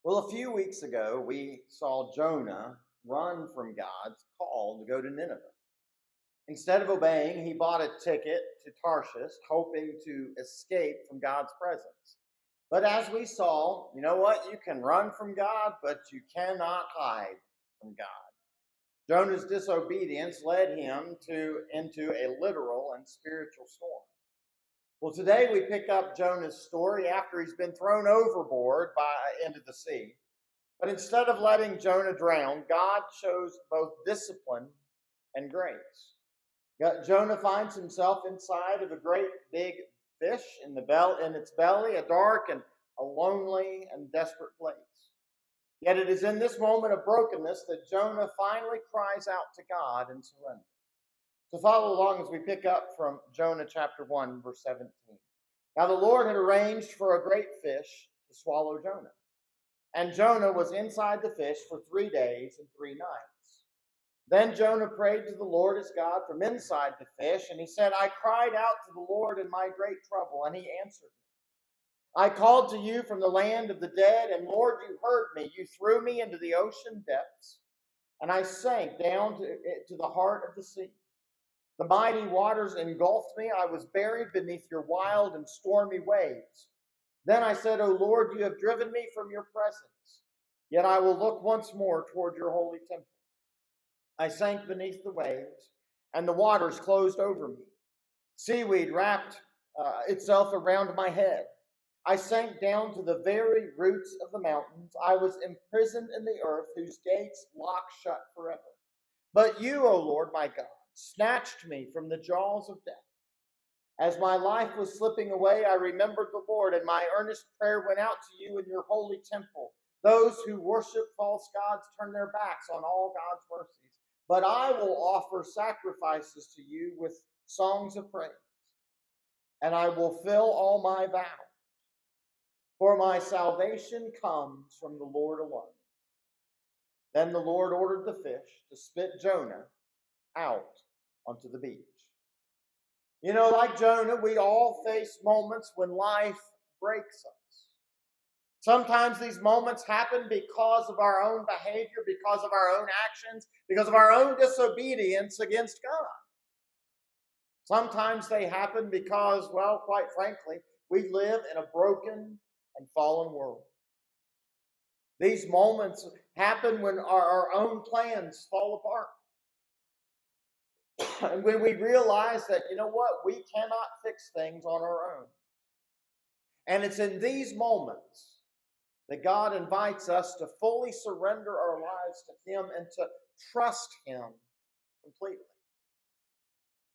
Well, a few weeks ago, we saw Jonah run from God's call to go to Nineveh. Instead of obeying, he bought a ticket to Tarshish, hoping to escape from God's presence. But as we saw, you know what? You can run from God, but you cannot hide from God. Jonah's disobedience led him into a literal and spiritual storm. Well, today we pick up Jonah's story after he's been thrown overboard into the sea. But instead of letting Jonah drown, God shows both discipline and grace. Jonah finds himself inside of a great big fish in its belly, a dark and a lonely and desperate place. Yet it is in this moment of brokenness that Jonah finally cries out to God in surrender. So follow along as we pick up from Jonah chapter 1, verse 17. Now the Lord had arranged for a great fish to swallow Jonah. And Jonah was inside the fish for 3 days and 3 nights. Then Jonah prayed to the Lord his God from inside the fish, and he said, I cried out to the Lord in my great trouble, and he answered me. I called to you from the land of the dead, and Lord, you heard me. You threw me into the ocean depths, and I sank down to the heart of the sea. The mighty waters engulfed me. I was buried beneath your wild and stormy waves. Then I said, O Lord, you have driven me from your presence, yet I will look once more toward your holy temple. I sank beneath the waves, and the waters closed over me. Seaweed wrapped itself around my head. I sank down to the very roots of the mountains. I was imprisoned in the earth, whose gates lock shut forever. But you, O Lord, my God, snatched me from the jaws of death. As my life was slipping away, I remembered the Lord, and my earnest prayer went out to you in your holy temple. Those who worship false gods turn their backs on all God's mercies. But I will offer sacrifices to you with songs of praise, and I will fill all my vows. For my salvation comes from the Lord alone. Then the Lord ordered the fish to spit Jonah out onto the beach. You know, like Jonah, we all face moments when life breaks us. Sometimes these moments happen because of our own behavior, because of our own actions, because of our own disobedience against God. Sometimes they happen because, well, quite frankly, we live in a broken and fallen world. These moments happen when our own plans fall apart. And when we realize that, you know what, we cannot fix things on our own. And it's in these moments that God invites us to fully surrender our lives to Him and to trust Him completely.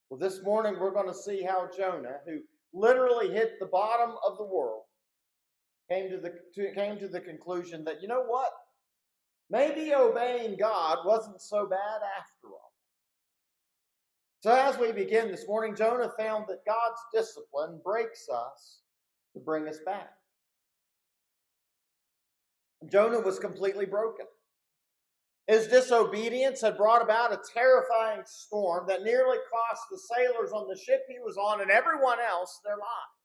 Well, this morning we're going to see how Jonah, who literally hit the bottom of the world, came to the conclusion that, you know what, maybe obeying God wasn't so bad after all. So as we begin this morning, Jonah found that God's discipline breaks us to bring us back. Jonah was completely broken. His disobedience had brought about a terrifying storm that nearly cost the sailors on the ship he was on and everyone else their lives.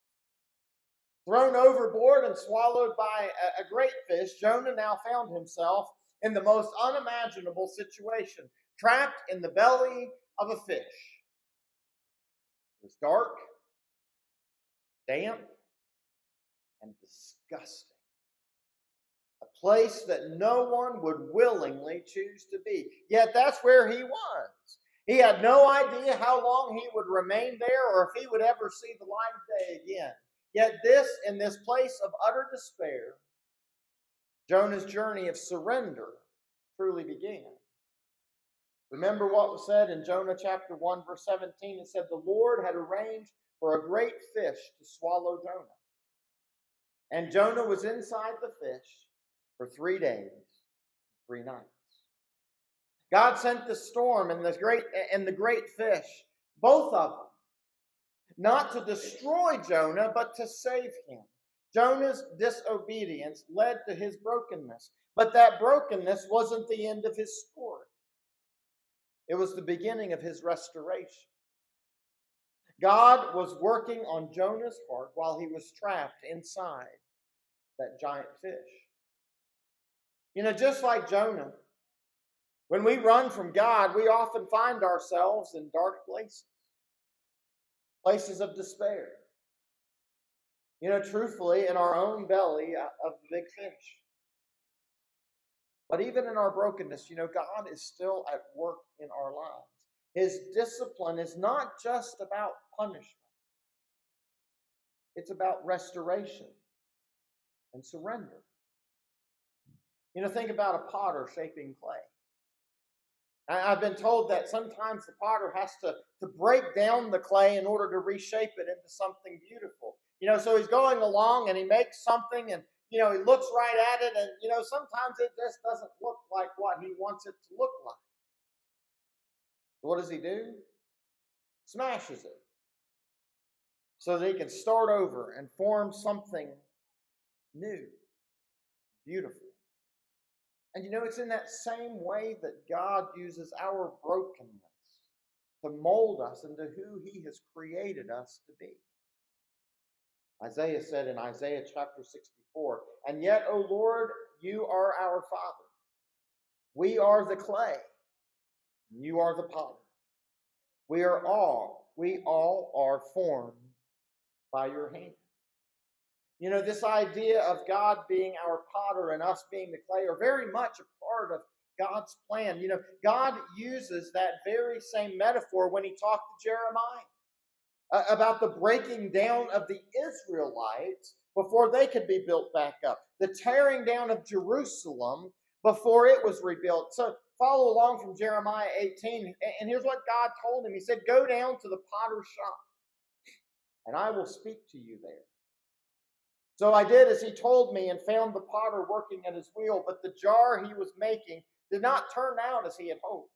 Thrown overboard and swallowed by a great fish, Jonah now found himself in the most unimaginable situation, trapped in the belly of a fish. It was dark, damp, and disgusting. A place that no one would willingly choose to be. Yet that's where he was. He had no idea how long he would remain there or if he would ever see the light of day again. Yet in this place of utter despair, Jonah's journey of surrender truly began. Remember what was said in Jonah chapter 1, verse 17. It said, the Lord had arranged for a great fish to swallow Jonah. And Jonah was inside the fish for 3 days, 3 nights. God sent the storm and the great fish, both of them, not to destroy Jonah, but to save him. Jonah's disobedience led to his brokenness, but that brokenness wasn't the end of his story. It was the beginning of his restoration. God was working on Jonah's heart while he was trapped inside that giant fish. Just like Jonah, when we run from God, we often find ourselves in dark places, places of despair. Truthfully, in our own belly of the big fish. But even in our brokenness, God is still at work in our lives. His discipline is not just about punishment. It's about restoration and surrender. Think about a potter shaping clay. I've been told that sometimes the potter has to break down the clay in order to reshape it into something beautiful. So he's going along and he makes something and, he looks right at it and, sometimes it just doesn't look like what he wants it to look like. What does he do? Smashes it so that he can start over and form something new, beautiful. And it's in that same way that God uses our brokenness to mold us into who he has created us to be. Isaiah said in Isaiah chapter 64, "And yet, O Lord, you are our Father. We are the clay, and you are the potter. We all are formed by your hand." This idea of God being our potter and us being the clay are very much a part of God's plan. God uses that very same metaphor when he talked to Jeremiah about the breaking down of the Israelites before they could be built back up, the tearing down of Jerusalem before it was rebuilt. So follow along from Jeremiah 18, and here's what God told him. He said, "Go down to the potter's shop, and I will speak to you there." So I did as he told me and found the potter working at his wheel, but the jar he was making did not turn out as he had hoped.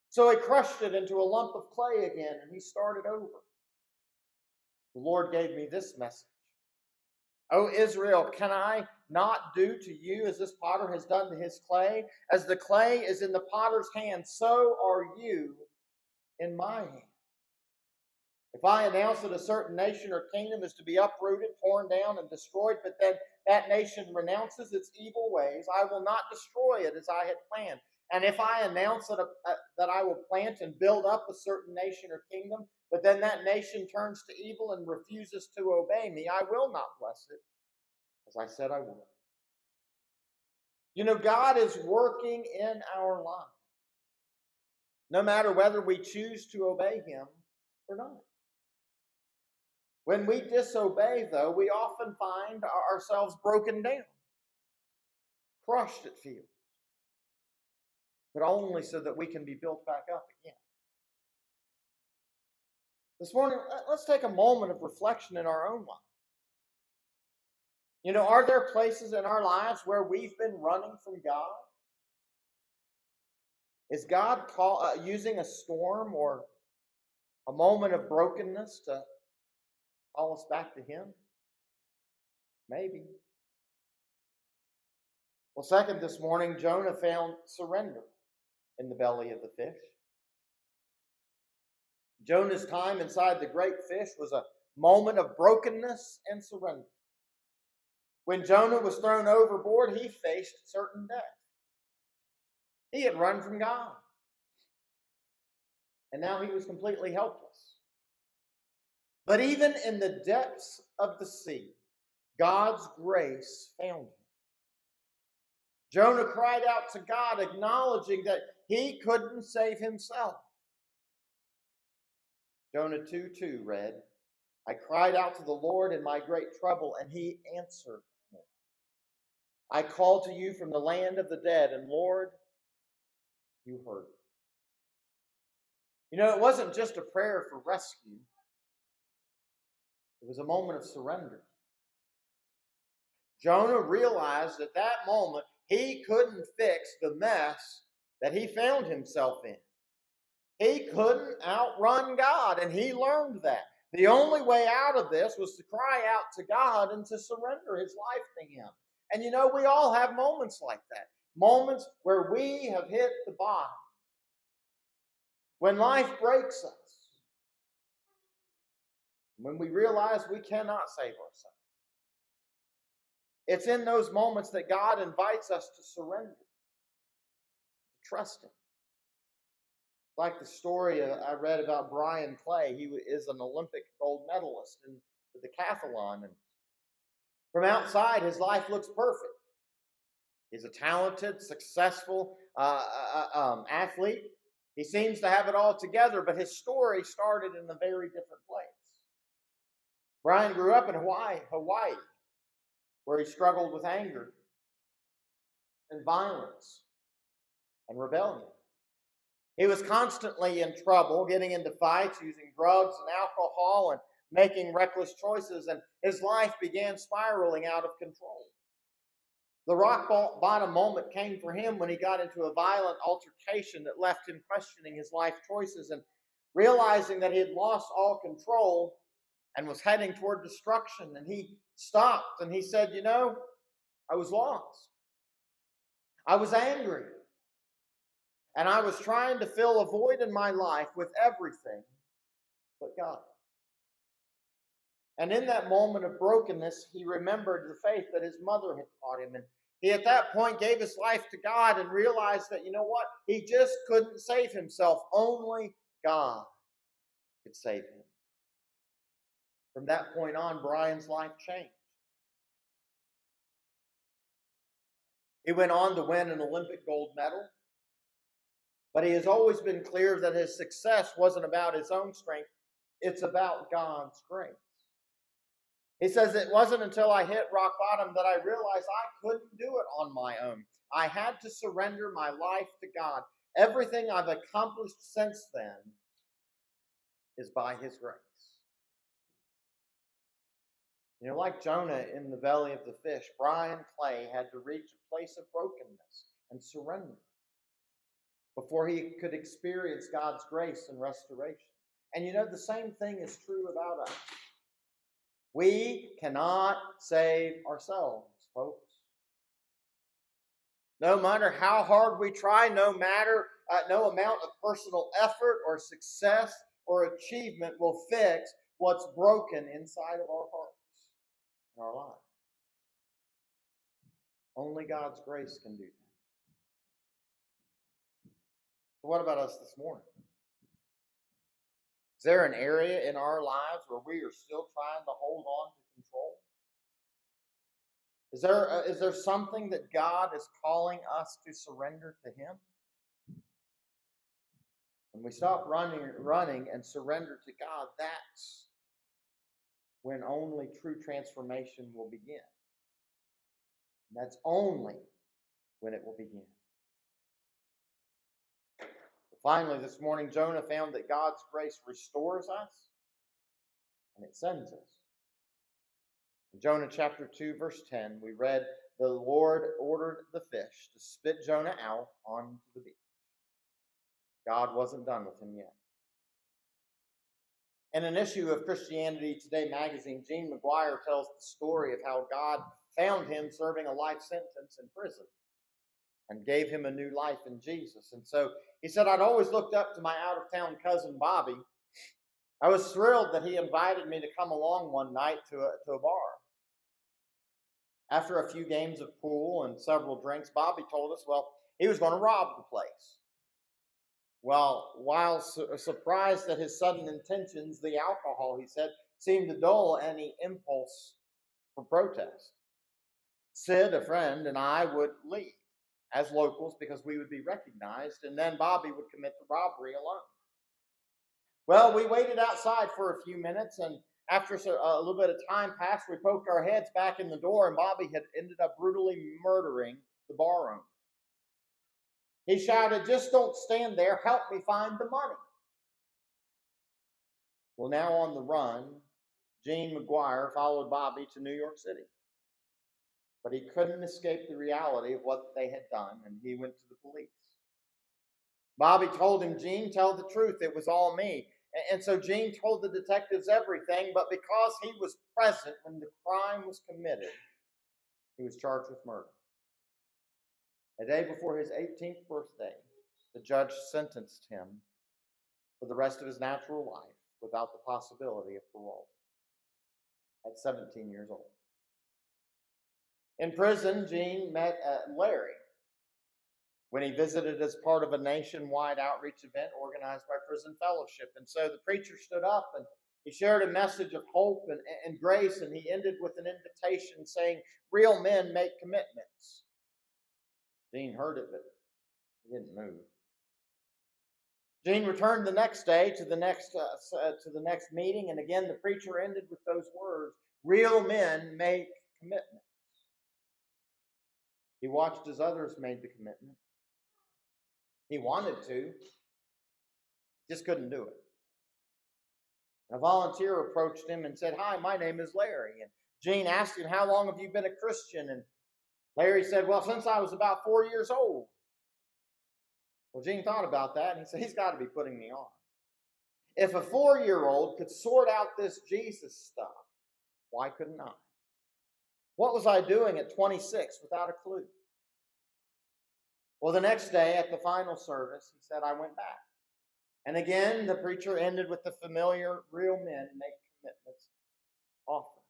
So he crushed it into a lump of clay again, and he started over. The Lord gave me this message. "O Israel, can I not do to you as this potter has done to his clay? As the clay is in the potter's hand, so are you in my hand. If I announce that a certain nation or kingdom is to be uprooted, torn down, and destroyed, but then that nation renounces its evil ways, I will not destroy it as I had planned. And if I announce that I will plant and build up a certain nation or kingdom, but then that nation turns to evil and refuses to obey me, I will not bless it, as I said I would." God is working in our lives, no matter whether we choose to obey him or not. When we disobey, though, we often find ourselves broken down, crushed, it feels, but only so that we can be built back up again. This morning, let's take a moment of reflection in our own lives. Are there places in our lives where we've been running from God? Is God using a storm or a moment of brokenness to call us back to him? Maybe. Well, second, this morning, Jonah found surrender in the belly of the fish. Jonah's time inside the great fish was a moment of brokenness and surrender. When Jonah was thrown overboard, he faced certain death. He had run from God, and now he was completely helpless. But even in the depths of the sea, God's grace found him. Jonah cried out to God, acknowledging that he couldn't save himself. Jonah 2:2 read, "I cried out to the Lord in my great trouble, and he answered me. I called to you from the land of the dead, and Lord, you heard me." It wasn't just a prayer for rescue. It was a moment of surrender. Jonah realized at that moment he couldn't fix the mess that he found himself in. He couldn't outrun God, and he learned that. The only way out of this was to cry out to God and to surrender his life to him. And we all have moments like that. Moments where we have hit the bottom. When life breaks us. When we realize we cannot save ourselves. It's in those moments that God invites us to surrender, to trust Him. Like the story I read about Brian Clay. He is an Olympic gold medalist in the decathlon. And from outside, his life looks perfect. He's a talented, successful athlete. He seems to have it all together, but his story started in a very different place. Brian grew up in Hawaii, where he struggled with anger and violence and rebellion. He was constantly in trouble, getting into fights, using drugs and alcohol, and making reckless choices, and his life began spiraling out of control. The rock bottom moment came for him when he got into a violent altercation that left him questioning his life choices and realizing that he had lost all control and was heading toward destruction. And he stopped and he said, I was lost. I was angry. And I was trying to fill a void in my life with everything but God. And in that moment of brokenness, he remembered the faith that his mother had taught him. And he at that point gave his life to God and realized that, he just couldn't save himself. Only God could save him. From that point on, Brian's life changed. He went on to win an Olympic gold medal. But he has always been clear that his success wasn't about his own strength. It's about God's grace. He says, it wasn't until I hit rock bottom that I realized I couldn't do it on my own. I had to surrender my life to God. Everything I've accomplished since then is by His grace. Like Jonah in the belly of the fish, Brian Clay had to reach a place of brokenness and surrender before he could experience God's grace and restoration. And the same thing is true about us. We cannot save ourselves, folks. No matter how hard we try, no amount of personal effort or success or achievement will fix what's broken inside of our hearts and our lives. Only God's grace can do that. So what about us this morning? Is there an area in our lives where we are still trying to hold on to control? Is there something that God is calling us to surrender to Him? When we stop running and surrender to God, that's when only true transformation will begin. And that's only when it will begin. Finally, this morning, Jonah found that God's grace restores us and it sends us. In Jonah chapter 2, verse 10, we read, the Lord ordered the fish to spit Jonah out onto the beach. God wasn't done with him yet. In an issue of Christianity Today magazine, Gene McGuire tells the story of how God found him serving a life sentence in prison and gave him a new life in Jesus. And so he said, I'd always looked up to my out-of-town cousin Bobby. I was thrilled that he invited me to come along one night to a bar. After a few games of pool and several drinks, Bobby told us, he was going to rob the place. Well, while surprised at his sudden intentions, the alcohol, he said, seemed to dull any impulse for protest. Sid, a friend, and I would leave as locals because we would be recognized, and then Bobby would commit the robbery alone. Well, we waited outside for a few minutes, and after a little bit of time passed, we poked our heads back in the door, and Bobby had ended up brutally murdering the bar owner. He shouted, just don't stand there, help me find the money. Well, now on the run, Gene McGuire followed Bobby to New York City. But he couldn't escape the reality of what they had done, and he went to the police. Bobby told him, Gene, tell the truth, it was all me. And so Gene told the detectives everything, but because he was present when the crime was committed, he was charged with murder. A day before his 18th birthday, the judge sentenced him for the rest of his natural life without the possibility of parole at 17 years old. In prison, Gene met Larry when he visited as part of a nationwide outreach event organized by Prison Fellowship. And so the preacher stood up and he shared a message of hope and grace, and he ended with an invitation saying, "Real men make commitments." Gene heard it, but he didn't move. Gene returned the next day to the next meeting, and again the preacher ended with those words, "Real men make commitments." He watched as others made the commitment. He wanted to, just couldn't do it. A volunteer approached him and said, "Hi, my name is Larry." And Gene asked him, "How long have you been a Christian?" And Larry said, "Well, since I was about 4 years old." Well, Gene thought about that and he said, "He's got to be putting me on. If a 4-year-old could sort out this Jesus stuff, why couldn't I? What was I doing at 26 without a clue?" Well, the next day at the final service, he said, "I went back." And again, the preacher ended with the familiar "real men make commitments" offer.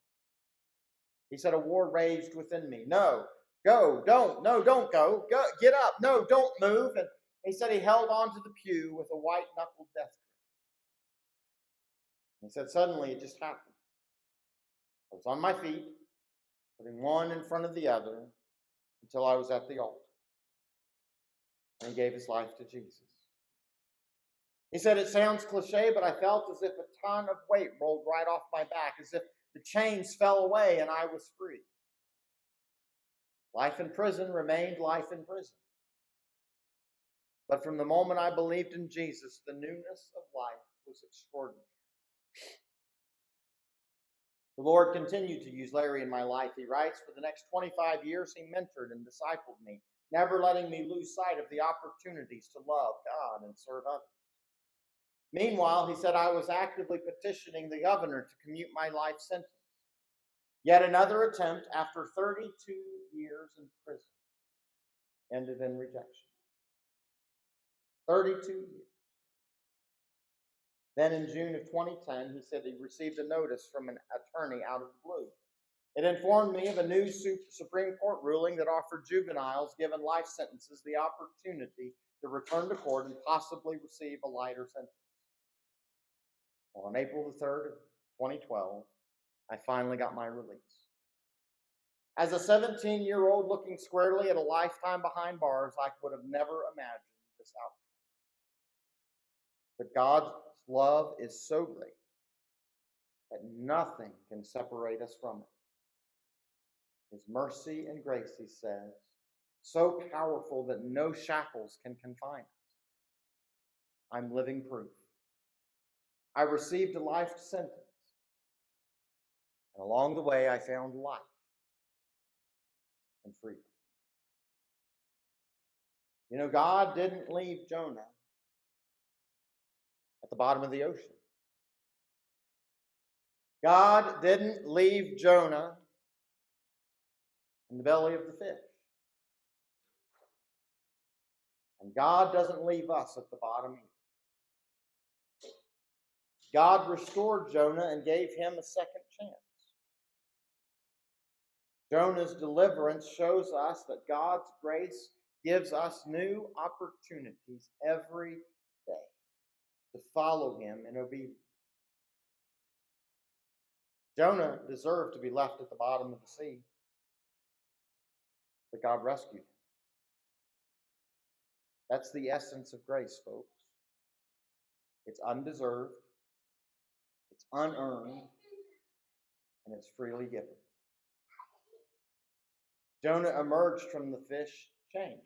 He said, "A war raged within me. No, go, don't, no, don't go, get up, no, don't move." And he said he held on to the pew with a white-knuckled death grip. He said, "Suddenly it just happened. I was on my feet, putting one in front of the other until I was at the altar." And he gave his life to Jesus. He said, "It sounds cliche, but I felt as if a ton of weight rolled right off my back, as if the chains fell away and I was free. Life in prison remained life in prison. But from the moment I believed in Jesus, the newness of life was extraordinary." The Lord continued to use Larry in my life. He writes, "For the next 25 years, he mentored and discipled me, never letting me lose sight of the opportunities to love God and serve others. Meanwhile," he said, "I was actively petitioning the governor to commute my life sentence. Yet another attempt after 32 years in prison ended in rejection. 32 years. Then in June of 2010, he said he received a notice from an attorney out of the blue. It informed me of a new Supreme Court ruling that offered juveniles given life sentences the opportunity to return to court and possibly receive a lighter sentence. Well, on April the 3rd of 2012, I finally got my release. As a 17-year-old looking squarely at a lifetime behind bars, I would have never imagined this outcome. But God's love is so great that nothing can separate us from it. His mercy and grace, he says, so powerful that no shackles can confine us. I'm living proof. I received a life sentence, and along the way I found life and freedom. You know, God didn't leave Jonah at the bottom of the ocean. God didn't leave Jonah in the belly of the fish. And God doesn't leave us at the bottom either. God restored Jonah and gave him a second chance. Jonah's deliverance shows us that God's grace gives us new opportunities every day to follow him in obedience. Jonah deserved to be left at the bottom of the sea, but God rescued him. That's the essence of grace, folks. It's undeserved, it's unearned, and it's freely given. Jonah emerged from the fish changed.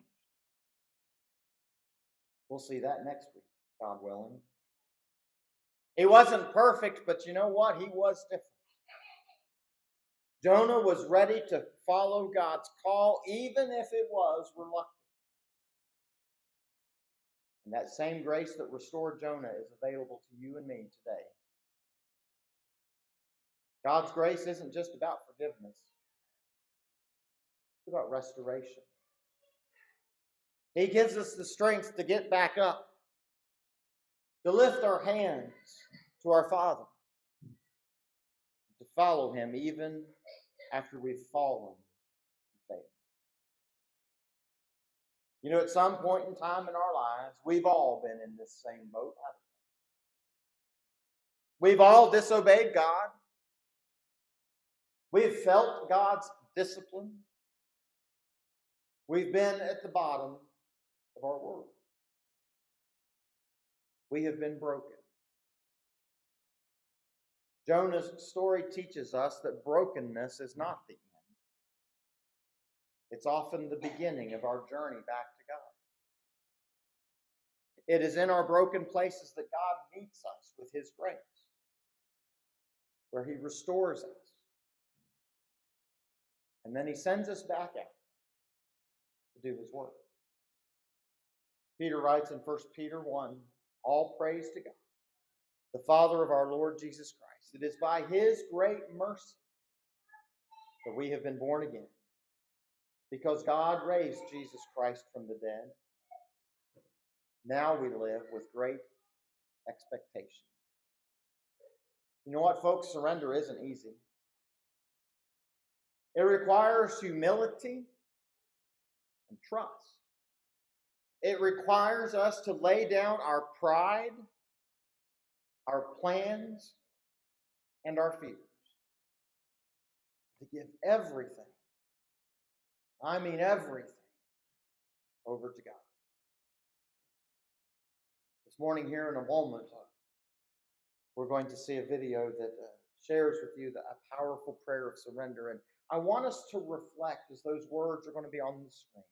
We'll see that next week, God willing. He wasn't perfect, but you know what? He was different. Jonah was ready to follow God's call, even if it was reluctant. And that same grace that restored Jonah is available to you and me today. God's grace isn't just about forgiveness. It's about restoration. He gives us the strength to get back up, to lift our hands to our Father, to follow him even after we've fallen fail. You know, at some point in time in our lives, we've all been in this same boat, haven't we? We've all disobeyed God. We've felt God's discipline. We've been at the bottom of our world. We have been broken. Jonah's story teaches us that brokenness is not the end. It's often the beginning of our journey back to God. It is in our broken places that God meets us with His grace, where He restores us. And then He sends us back out to do His work. Peter writes in 1 Peter 1, all praise to God, the Father of our Lord Jesus Christ. It is by His great mercy that we have been born again, because God raised Jesus Christ from the dead. Now we live with great expectation. You know what, folks? Surrender isn't easy. It requires humility and trust. It requires us to lay down our pride, our plans, and our fears. To give everything, I mean everything, over to God. This morning here in a moment, we're going to see a video that shares with you a powerful prayer of surrender. And I want us to reflect, as those words are going to be on the screen,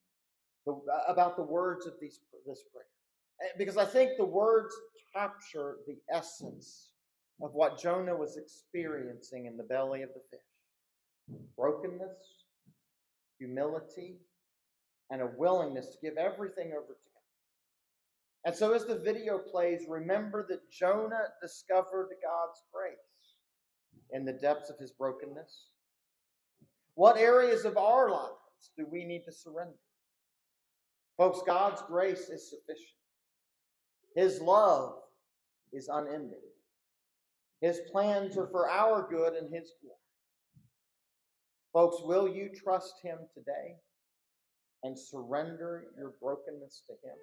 about the words of this prayer. Because I think the words capture the essence of what Jonah was experiencing in the belly of the fish. Brokenness, humility, and a willingness to give everything over to God. And so as the video plays, remember that Jonah discovered God's grace in the depths of his brokenness. What areas of our lives do we need to surrender? Folks, God's grace is sufficient. His love is unending. His plans are for our good and His glory. Folks, will you trust Him today and surrender your brokenness to Him?